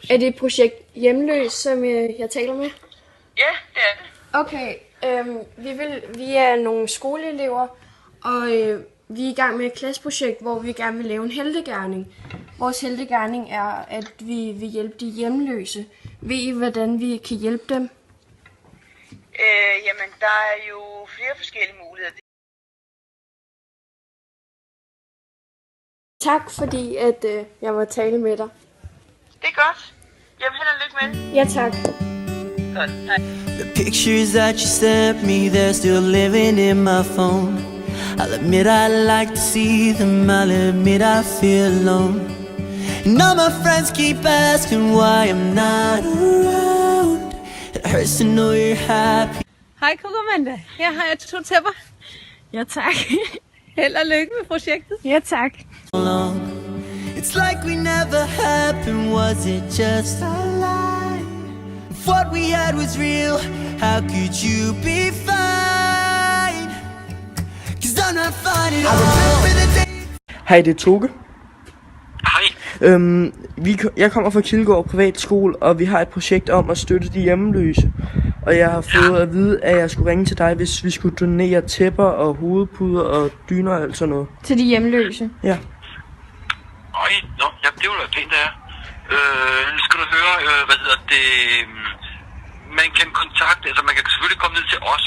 Er det projekt Hjemløs, som jeg taler med? Ja, det er det. Okay, vi er nogle skoleelever, og vi er i gang med et klasseprojekt, hvor vi gerne vil lave en heltegerning. Vores heltegerning er, at vi vil hjælpe de hjemløse. Ved I, hvordan vi kan hjælpe dem? Jamen, der er jo flere forskellige muligheder. Tak, fordi at jeg må tale med dig. Det er godt. Jamen, held og lykke med det. Ja, tak. Godt, hej. The pictures that you sent me, they're still living in my phone. I'll admit I like to see them, I'll admit I feel alone. And all my friends keep asking why I'm not around. It hurts to know you're happy. Hej Coco Amanda, her har jeg 2 tæpper. Ja, tak. Held og lykke med projektet. Ja, tak. It's like we never happened, was it just a lie? If what we had was real, how could you be fine? 'Cause I'm not fine at all. I remember the day. Hej, det er Toge. Hej. Jeg kommer fra Kildegård Privatskole, og vi har et projekt om at støtte de hjemløse. Og jeg har fået at vide, at jeg skulle ringe til dig, hvis vi skulle donere tæpper og hovedpuder og dyner og alt sådan noget. Til de hjemløse? Ja. Ja, det var da pænt, der. Skal du høre, man kan kontakte, altså man kan selvfølgelig komme ned til os,